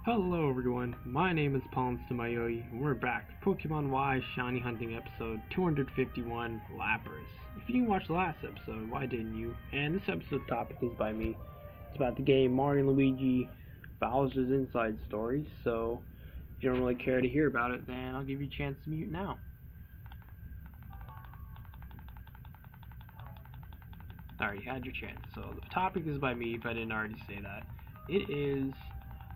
Hello everyone, my name is PauLInstaMyooin, and we're back with Pokemon Y Shiny Hunting episode 251, Lapras. If you didn't watch the last episode, why didn't you? And this episode's topic is by me. It's about the game Mario and Luigi Bowser's Inside Story, so if you don't really care to hear about it, then I'll give you a chance to mute now. Alright, you had your chance. So the topic is by me, if I didn't already say that. It is,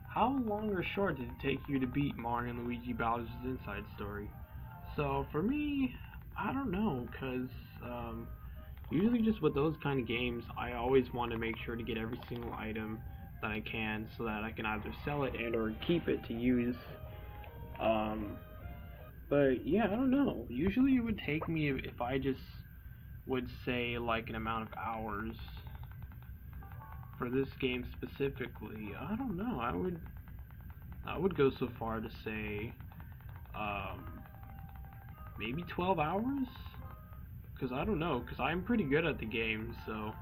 how long or short did it take you to beat Mario and Luigi Bowser's Inside Story? So for me, I don't know, because usually just with those kind of games, I always want to make sure to get every single item that I can so that I can either sell it and or keep it to use. Um, but yeah, I don't know. Usually it would take me, if I just would say like an amount of hours for this game specifically, I don't know. I would go so far to say um, maybe 12 hours, because I don't know, because I'm pretty good at the game, so,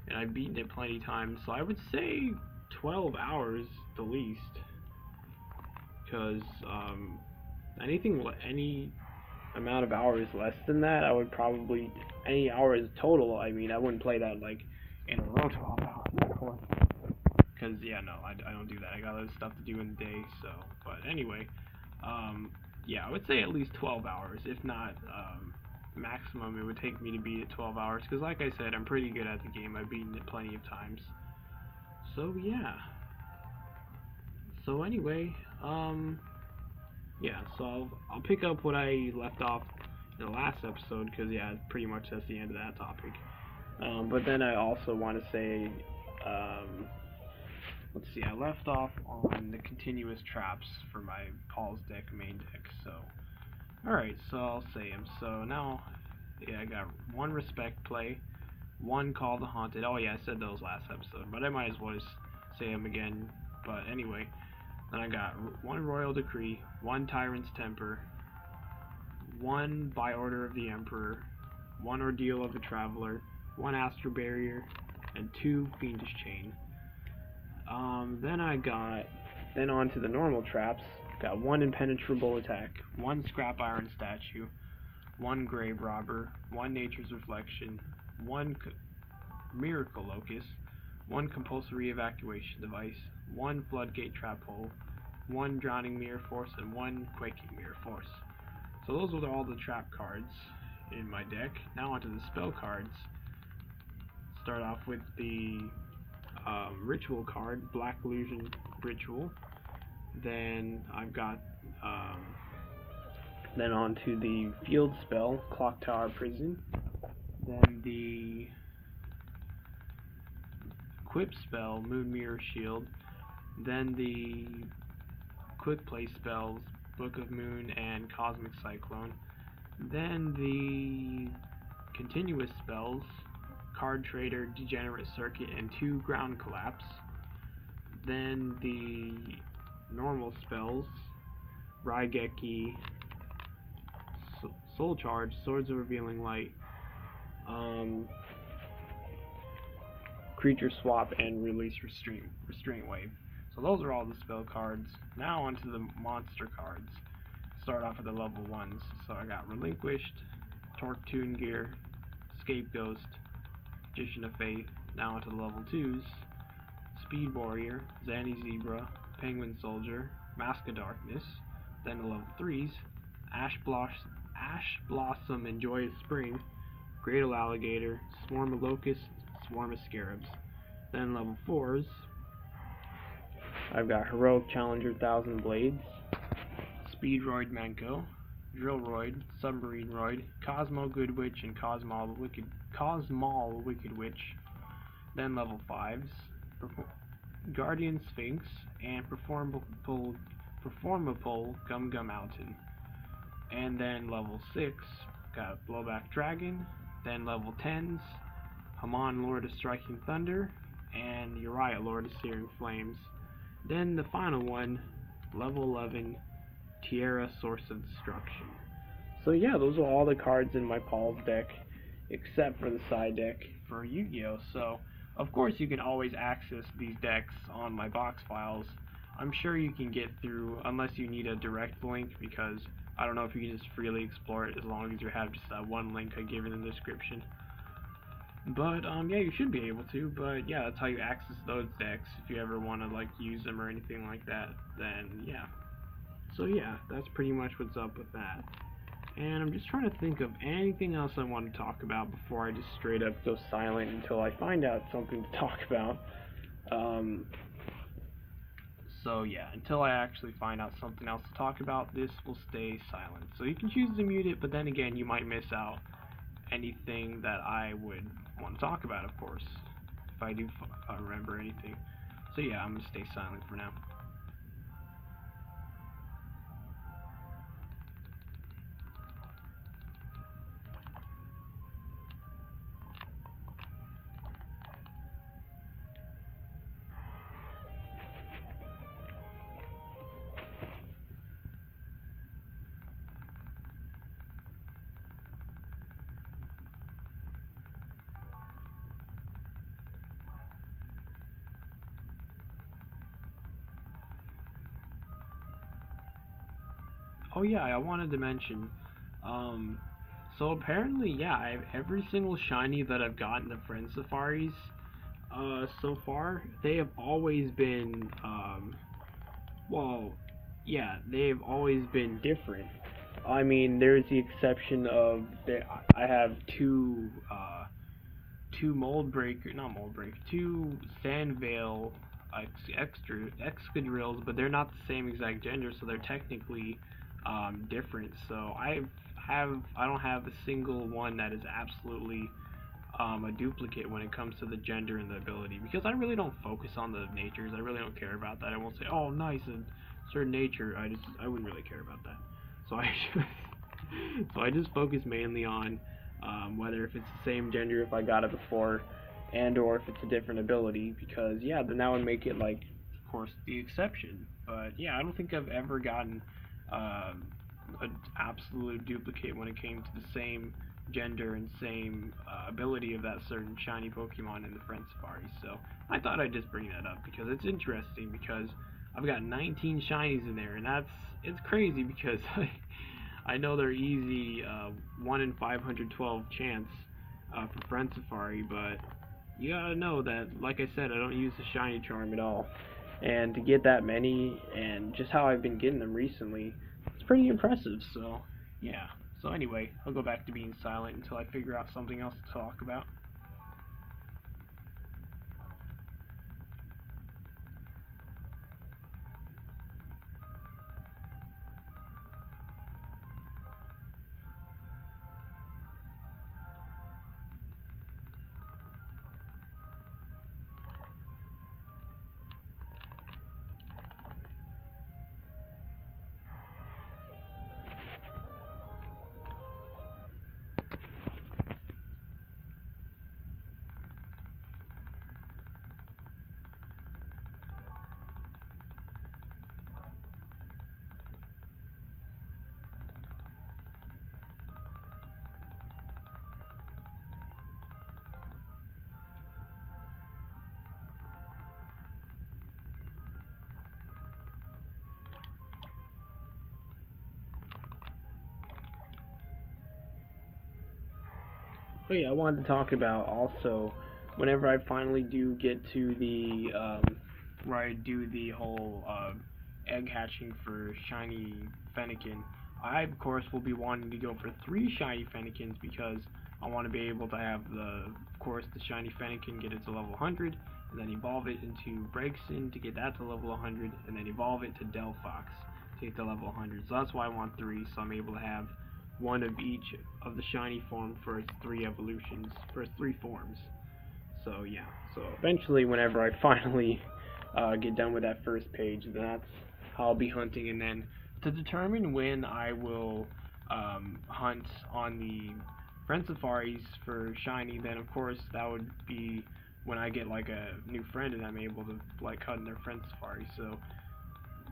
and I've beaten it plenty of times, so I would say 12 hours the least, because any amount of hours less than that, I would probably, any hours total, I mean, I wouldn't play that like in a row 12 hours, of course. Because, yeah, no, I don't do that. I got other stuff to do in the day, so. But anyway, yeah, I would say at least 12 hours. If not, maximum, it would take me to beat it 12 hours. Because, like I said, I'm pretty good at the game. I've beaten it plenty of times. So, yeah. So, anyway, yeah, so I'll pick up what I left off in the last episode. Because, yeah, pretty much that's the end of that topic. But then I also want to say, let's see, I left off on the continuous traps for my Paul's deck, main deck, so. Alright, so I'll say him. So now, yeah, I got one Respect play, one Call the Haunted. Oh yeah, I said those last episode, but I might as well just say him again. But anyway, then I got one Royal Decree, one Tyrant's Temper, one By Order of the Emperor, one Ordeal of the Traveler, one Astral Barrier, and two Fiendish Chain. Then on to the normal traps. Got one Impenetrable Attack, one Scrap Iron Statue, one Grave Robber, one Nature's Reflection, one Miracle Locust, one Compulsory Evacuation Device, one Floodgate Trap Hole, one Drowning Mirror Force, and one Quaking Mirror Force. So those were all the trap cards in my deck. Now onto the spell cards. Start off with the ritual card, Black Illusion Ritual. Then I've got then on to the field spell, Clock Tower Prison. Then the equip spell, Moon Mirror Shield. Then the quick play spells, Book of Moon and Cosmic Cyclone. Then the continuous spells, Card Trader, Degenerate Circuit, and 2 Ground Collapse. Then the normal spells, Raigeki, Soul Charge, Swords of Revealing Light, Creature Swap, and Release Restraint Wave. So those are all the spell cards. Now onto the monster cards. Start off with the level 1s. So I got Relinquished, Torque Tune Gear, Scapegoat, Magician of Faith. Now onto the level 2s. Speed Warrior, Zanny Zebra, Penguin Soldier, Mask of Darkness. Then the level 3s. Ash Blossom and Joyous Spring, Greater Alligator, Swarm of Locusts, Swarm of Scarabs. Then level 4s, I've got Heroic Challenger Thousand Blades, Speedroid Menko, Drillroid, Submarine Roid, Cosmo Good Witch, and Cosmol Wicked Witch. Then level 5s, Guardian Sphinx, and Performable Gum Gum Mountain. And then level 6, got Blowback Dragon. Then level 10s, Haman Lord of Striking Thunder, and Uriah Lord of Searing Flames. Then the final one, level 11, Tierra Source of Destruction. So yeah, those are all the cards in my Paul's deck, except for the side deck for Yu-Gi-Oh! So, of course you can always access these decks on my box files. I'm sure you can get through, unless you need a direct link, because I don't know if you can just freely explore it as long as you have just that one link I give in the description. But yeah, you should be able to. But yeah, that's how you access those decks. If you ever want to like use them or anything like that, then yeah. So yeah, that's pretty much what's up with that. And I'm just trying to think of anything else I want to talk about before I just straight up go silent until I find out something to talk about. So yeah, until I actually find out something else to talk about, this will stay silent. So you can choose to mute it, but then again, you might miss out anything that I would want to talk about, of course, if I do remember anything. So yeah, I'm going to stay silent for now. Oh yeah, I wanted to mention, so apparently, yeah, every single shiny that I've gotten in Friend Safaris, so far, they have always been, well, yeah, they've always been different. I mean, there's the exception of, I have two mold breaker, not mold break, two Sandvale Excadrills, but they're not the same exact gender, so they're technically different. So I don't have a single one that is absolutely a duplicate when it comes to the gender and the ability, because I really don't focus on the natures. I really don't care about that. I won't say, oh, nice, a certain nature. I wouldn't really care about that. So I just focus mainly on whether if it's the same gender if I got it before, and or if it's a different ability, because yeah, then that would make it like, of course, the exception. But yeah, I don't think I've ever gotten an absolute duplicate when it came to the same gender and same ability of that certain shiny Pokemon in the Friend Safari. So I thought I'd just bring that up because it's interesting, because I've got 19 shinies in there, and it's crazy because I know they're easy 1 in 512 chance for Friend Safari, but you gotta know that, like I said, I don't use the shiny charm at all. And to get that many, and just how I've been getting them recently, it's pretty impressive, so yeah. So anyway, I'll go back to being silent until I figure out something else to talk about. Oh yeah, I wanted to talk about also, whenever I finally do get to the where I do the whole egg hatching for shiny Fennekin, I of course will be wanting to go for 3 shiny Fennekins, because I want to be able to have of course, the shiny Fennekin get it to level 100, and then evolve it into Braixen to get that to level 100, and then evolve it to Delphox to get to level 100. So that's why I want 3, so I'm able to have one of each of the shiny form for its 3 evolutions, for its 3 forms. So yeah, so eventually whenever I finally get done with that first page, that's how I'll be hunting. And then to determine when I will hunt on the Friend Safaris for shiny, then of course that would be when I get like a new friend and I'm able to like hunt in their Friend Safari. So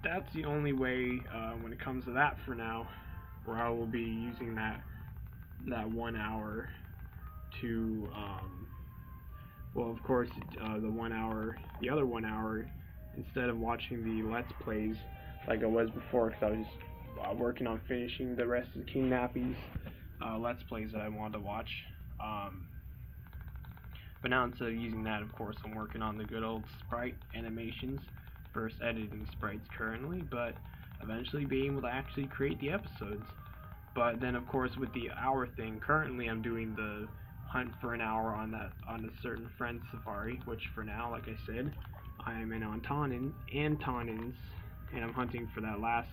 that's the only way when it comes to that for now, where I will be using that 1 hour to well, of course, the other 1 hour instead of watching the Let's Plays like I was before, because I was working on finishing the rest of King Nappy's Let's Plays that I wanted to watch. But now instead of using that, of course, I'm working on the good old sprite animations, first editing sprites currently, but eventually being able to actually create the episodes. But then, of course, with the hour thing, currently I'm doing the hunt for an hour on a certain friend safari, which for now, like I said, I am in Antonins, and I'm hunting for that last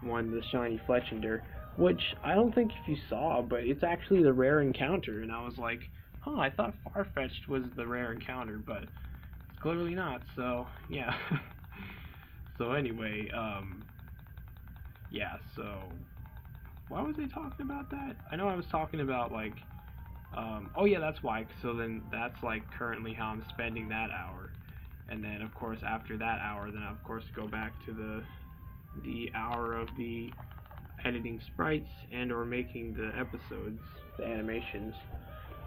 one, the shiny Fletchender, which I don't think if you saw, but it's actually the rare encounter, and I was like, huh, I thought Farfetch'd was the rare encounter, but it's clearly not, so, yeah. So anyway, yeah, so, why was I talking about that? I know I was talking about, like, oh yeah, that's why, so then that's, like, currently how I'm spending that hour, and then, of course, after that hour, then I, of course, go back to the hour of the editing sprites and or making the episodes, the animations.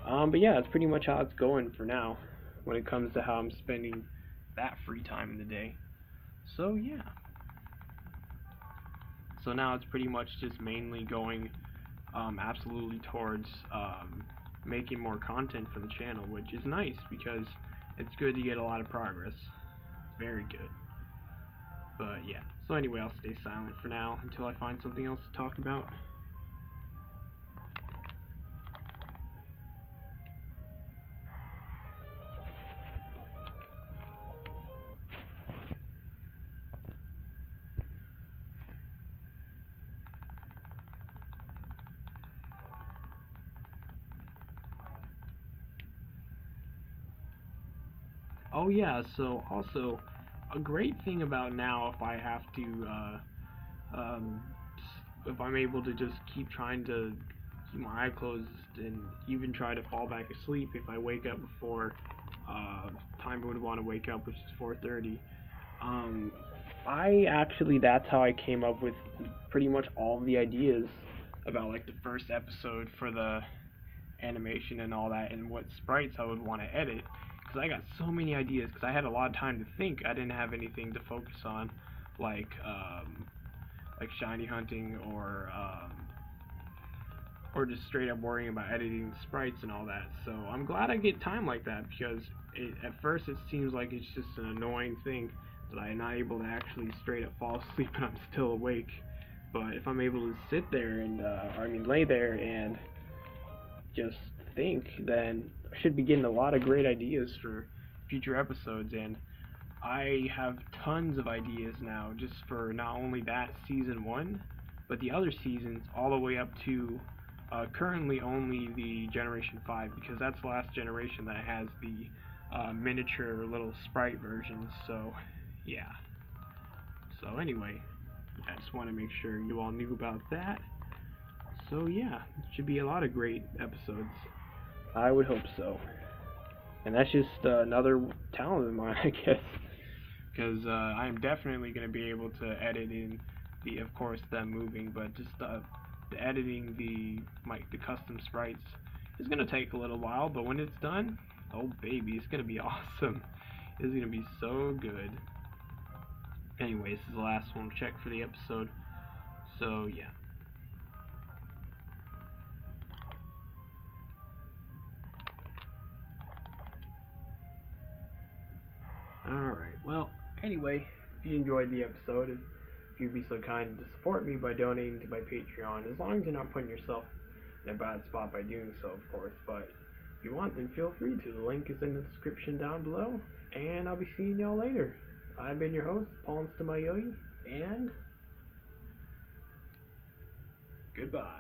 But yeah, that's pretty much how it's going for now when it comes to how I'm spending that free time in the day. So yeah. So now it's pretty much just mainly going absolutely towards making more content for the channel, which is nice because it's good to get a lot of progress. Very good. But yeah. So anyway, I'll stay silent for now until I find something else to talk about. Oh yeah, so also a great thing about now, if I have to, if I'm able to just keep trying to keep my eye closed and even try to fall back asleep if I wake up before time I would want to wake up, which is 4:30. I actually, that's how I came up with pretty much all of the ideas about like the first episode for the animation and all that, and what sprites I would want to edit, because I got so many ideas, because I had a lot of time to think. I didn't have anything to focus on, like shiny hunting or just straight up worrying about editing sprites and all that. So I'm glad I get time like that, because at first it seems like it's just an annoying thing that I'm not able to actually straight up fall asleep and I'm still awake. But if I'm able to sit there and lay there and just think, then I should be getting a lot of great ideas for future episodes. And I have tons of ideas now, just for not only that season 1, but the other seasons all the way up to currently only the Generation 5, because that's the last generation that has the miniature little sprite versions. So yeah. So anyway, I just want to make sure you all knew about that. So yeah, it should be a lot of great episodes. I would hope so. And that's just another talent of mine, I guess. Because I'm definitely going to be able to edit in of course, them moving, but just the editing the custom sprites is going to take a little while, but when it's done, oh baby, it's going to be awesome. It's going to be so good. Anyway, this is the last one check for the episode. So yeah. Alright, well, anyway, if you enjoyed the episode, and if you'd be so kind to support me by donating to my Patreon, as long as you're not putting yourself in a bad spot by doing so, of course, but if you want, then feel free to. The link is in the description down below, and I'll be seeing y'all later. I've been your host, PauLInstaMyooin, and goodbye.